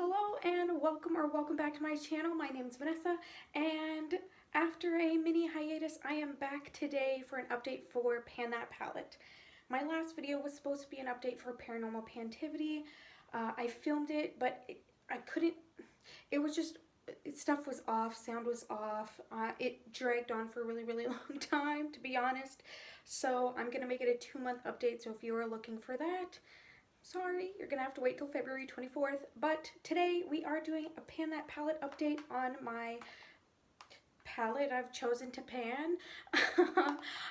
Hello and welcome back to my channel. My name is Vanessa, and after a mini hiatus, I am back today for an update for Pan That Palette. My last video was supposed to be an update for Paranormal Pantivity. I filmed it, but I couldn't, it was just, stuff was off, sound was off. It dragged on for a really long time, to be honest. So I'm going to make it a 2-month update, so if you are looking for that, sorry, you're gonna have to wait till February 24th, but today we are doing a Pan That Palette update on my palette I've chosen to pan.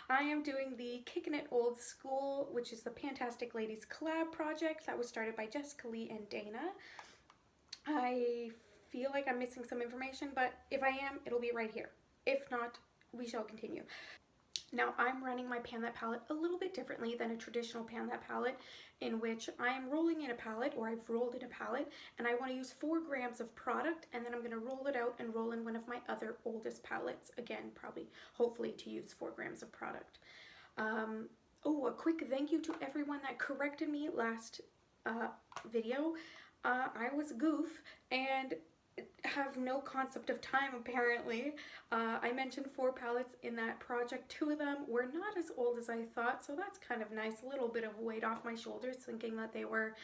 I am doing the Kickin' It Old School, which is the PANtastic Ladies collab project that was started by Jessica Lee and Dana. I feel like I'm missing some information, but if I am, it'll be right here. If not, we shall continue. Now, I'm running my Pan That palette a little bit differently than a traditional Pan That palette, in which I'm rolling in a palette, or I've rolled in a palette, and I want to use 4 grams of product, and then I'm going to roll it out and roll in one of my other oldest palettes. Again, probably, hopefully, to use 4 grams of product. Oh, a quick thank you to everyone that corrected me last video. I was a goof, and have no concept of time apparently. I mentioned 4 palettes in that project. 2 of them were not as old as I thought, so that's kind of nice. A little bit of weight off my shoulders thinking that they were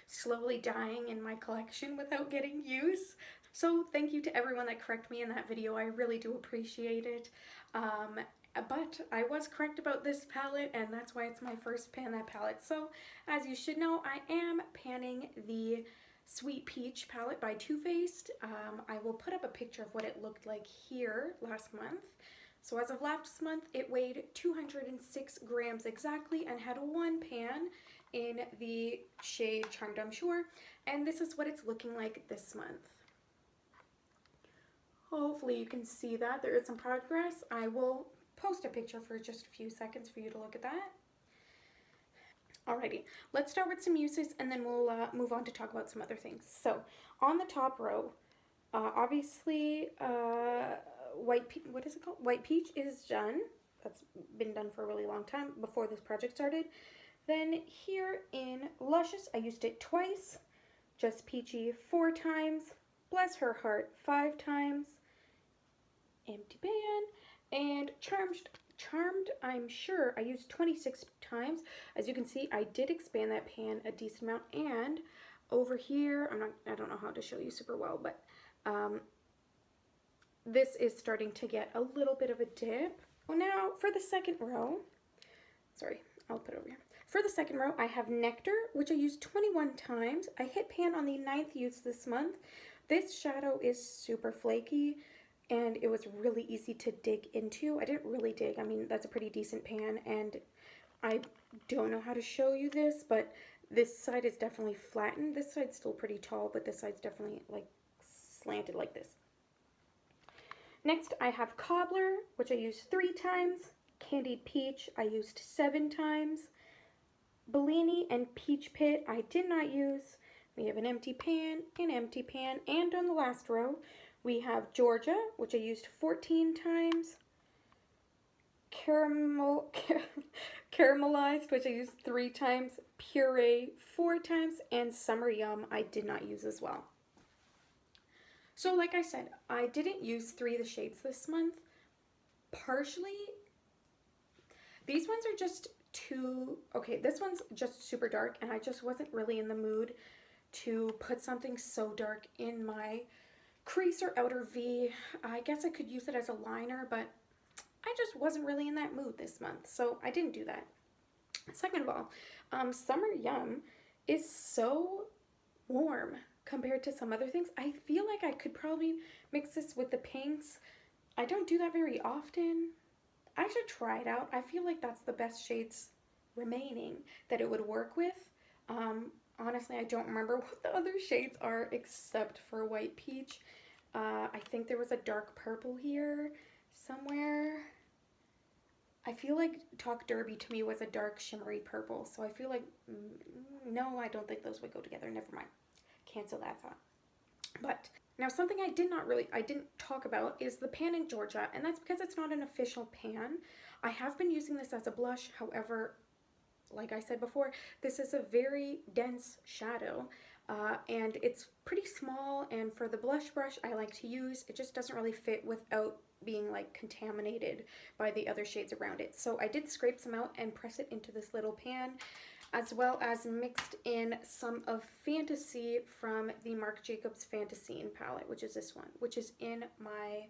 slowly dying in my collection without getting use. So thank you to everyone that corrected me in that video. I really do appreciate it. But I was correct about this palette, and that's why it's my first Pan That palette. So as you should know, I am panning the Sweet Peach palette by Too Faced. I will put up a picture of what it looked like here last month. So as of last month, it weighed 206 grams exactly and had 1 pan in the shade Charmed I'm Sure. And this is what it's looking like this month. Hopefully you can see that. There is some progress. I will post a picture for just a few seconds for you to look at that. Alrighty, let's start with some uses and then we'll move on to talk about some other things. So, on the top row, obviously, White Peach is done. That's been done for a really long time, before this project started. Then here in Luscious, I used it twice. Just Peachy 4 times. Bless Her Heart 5 times. Empty Pan. And Charmed, I'm Sure, I used 26 times. As you can see, I did expand that pan a decent amount, and over here, I don't know how to show you super well, but this is starting to get a little bit of a dip. Well, now for the second row, sorry, I'll put it over here. For the second row, I have Nectar, which I used 21 times. I hit pan on the 9th use this month. This shadow is super flaky, and it was really easy to dig into. I didn't really dig. I mean, that's a pretty decent pan, and I don't know how to show you this, but this side is definitely flattened. This side's still pretty tall, but this side's definitely like slanted like this. Next, I have Cobbler, which I used 3 times. Candied Peach, I used 7 times. Bellini and Peach Pit, I did not use. We have an empty pan, and on the last row, we have Georgia, which I used 14 times. Caramelized, which I used 3 times. Puree 4 times. And Summer Yum I did not use as well. So like I said, I didn't use 3 of the shades this month. Partially, these ones are just too, okay, this one's just super dark, and I just wasn't really in the mood to put something so dark in my crease or outer V. I guess I could use it as a liner, but I just wasn't really in that mood this month, so I didn't do that. Second of all, Summer Yum is so warm compared to some other things. I feel like I could probably mix this with the pinks. I don't do that very often. I should try it out. I feel like that's the best shades remaining that it would work with. Honestly, I don't remember what the other shades are except for White Peach. I think there was a dark purple here somewhere. I feel like Talk Derby to me was a dark shimmery purple, so I feel like, no, I don't think those would go together. Never mind. Cancel that thought. But now something I didn't talk about is the pan in Georgia, and that's because it's not an official pan. I have been using this as a blush, however, like I said before, this is a very dense shadow. and it's pretty small, and for the blush brush I like to use, it just doesn't really fit without being like contaminated by the other shades around it. So I did scrape some out and press it into this little pan, as well as mixed in some of Fantasy from the Marc Jacobs Fantasy palette, which is this one, which is in my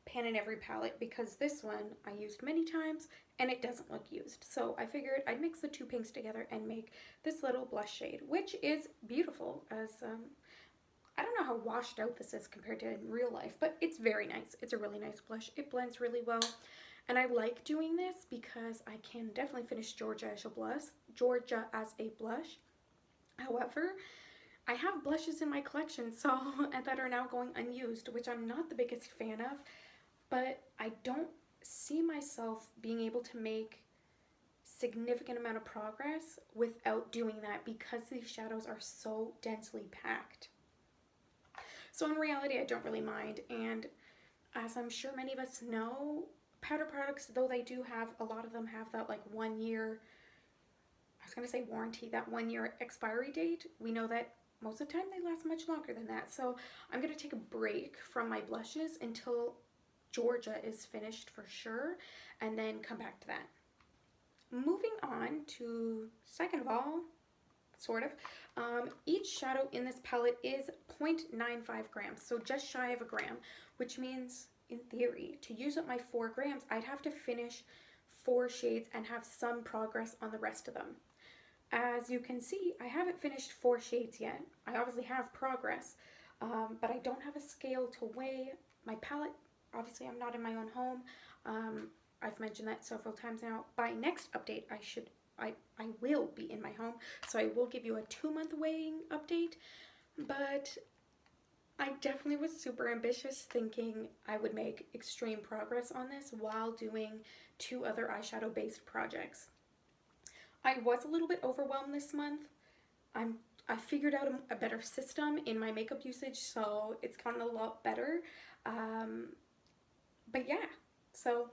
Pan in Every palette, because this one I used many times and it doesn't look used. So I figured I'd mix the two pinks together and make this little blush shade, which is beautiful, as I don't know how washed out this is compared to in real life, but it's very nice. It's a really nice blush. It blends really well. And I like doing this because I can definitely finish Georgia as a blush. However, I have blushes in my collection and that are now going unused, which I'm not the biggest fan of, but I don't see myself being able to make significant amount of progress without doing that, because these shadows are so densely packed. So in reality, I don't really mind, and as I'm sure many of us know, powder products, though they do have, a lot of them have that like 1 year, I was going to say warranty, that 1 year expiry date. We know that most of the time they last much longer than that. So I'm going to take a break from my blushes until Georgia is finished for sure, and then come back to that. Moving on to, second of all, sort of, each shadow in this palette is 0.95 grams, so just shy of a gram, which means, in theory, to use up my 4 grams, I'd have to finish 4 shades and have some progress on the rest of them. As you can see, I haven't finished 4 shades yet. I obviously have progress, but I don't have a scale to weigh my palette. Obviously, I'm not in my own home. I've mentioned that several times now. By next update, I will be in my home, so I will give you a 2-month weighing update, but I definitely was super ambitious, thinking I would make extreme progress on this while doing 2 other eyeshadow based projects. I was a little bit overwhelmed this month. I figured out a better system in my makeup usage, so it's gotten a lot better. But yeah, so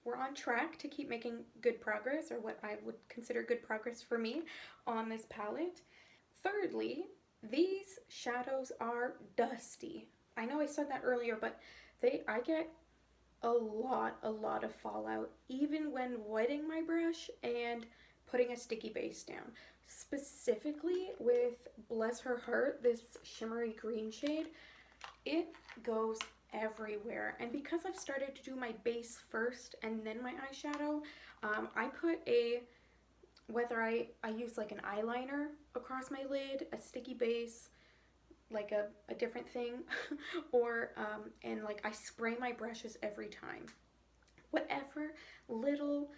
we're on track to keep making good progress, or what I would consider good progress for me on this palette. Thirdly, these shadows are dusty. I know I said that earlier, but I get a lot of fallout, even when wetting my brush and putting a sticky base down. Specifically with Bless Her Heart, this shimmery green shade, it goes everywhere. And because I've started to do my base first and then my eyeshadow, I put whether I use like an eyeliner across my lid, a sticky base, like a different thing, or and like I spray my brushes every time. Whatever little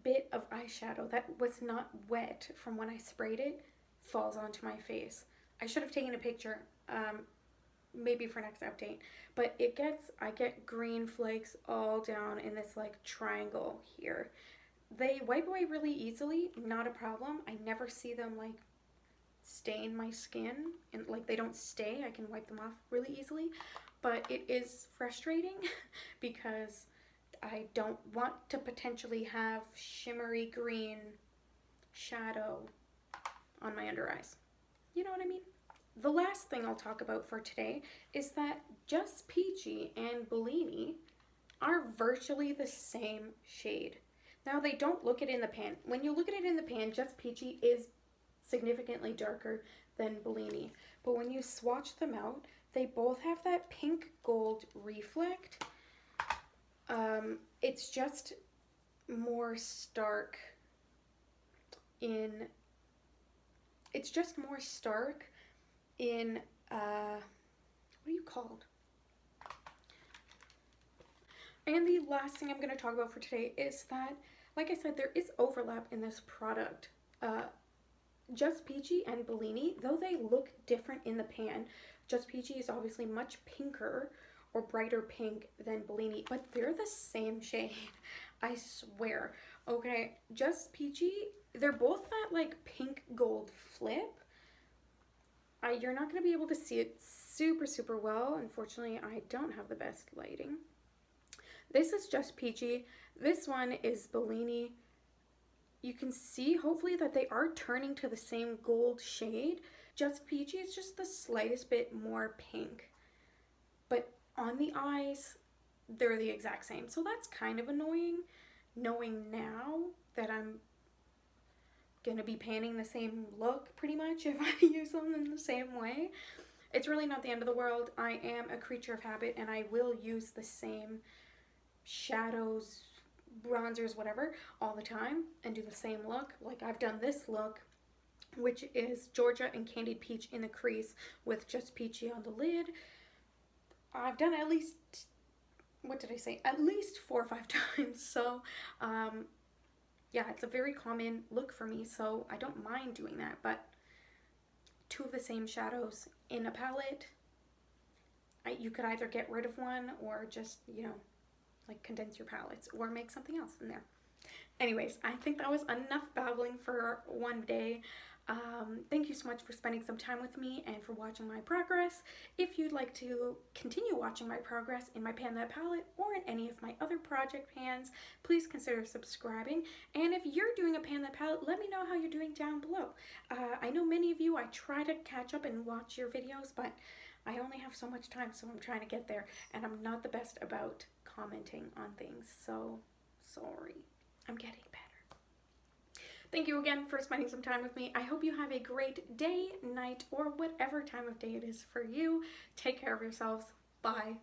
bit of eyeshadow that was not wet from when I sprayed it falls onto my face. I should have taken a picture, maybe for next update, but I get green flakes all down in this like triangle here. They wipe away really easily, not a problem. I never see them like stain my skin, and like they don't stay. I can wipe them off really easily, but it is frustrating because I don't want to potentially have shimmery green shadow on my under eyes. You know what I mean? The last thing I'll talk about for today is that Just Peachy and Bellini are virtually the same shade. Now, they don't look it in the pan. When you look at it in the pan, Just Peachy is significantly darker than Bellini. But when you swatch them out, they both have that pink gold reflect. It's just more stark in, what are you called? And the last thing I'm going to talk about for today is that, like I said, there is overlap in this product. Just Peachy and Bellini, though they look different in the pan, Just Peachy is obviously much pinker or brighter pink than Bellini, but they're the same shade, I swear. Okay, Just Peachy, they're both that like pink gold flip. You're not going to be able to see it super well. Unfortunately, I don't have the best lighting. This is Just Peachy. This one is Bellini. You can see, hopefully, that they are turning to the same gold shade, Just Peachy is just the slightest bit more pink. But on the eyes, they're the exact same. So that's kind of annoying, knowing now that I'm gonna be panning the same look pretty much if I use them in the same way. It's really not the end of the world. I am a creature of habit and I will use the same shadows, bronzers, whatever, all the time and do the same look. Like I've done this look, which is Georgia and Candied Peach in the crease with Just Peachy on the lid. I've done at least, what did I say? At least 4 or 5 times. So, yeah, it's a very common look for me, so I don't mind doing that. But 2 of the same shadows in a palette, you could either get rid of one or just, you know, like condense your palettes or make something else in there. Anyways, I think that was enough babbling for one day. Thank you so much for spending some time with me and for watching my progress. If you'd like to continue watching my progress in my Pan That palette or in any of my other project pans, please consider subscribing. And if you're doing a Pan That palette, let me know how you're doing down below. I know many of you, I try to catch up and watch your videos, but I only have so much time, so I'm trying to get there, and I'm not the best about commenting on things, so sorry. I'm getting better. Thank you again for spending some time with me. I hope you have a great day, night, or whatever time of day it is for you. Take care of yourselves. Bye.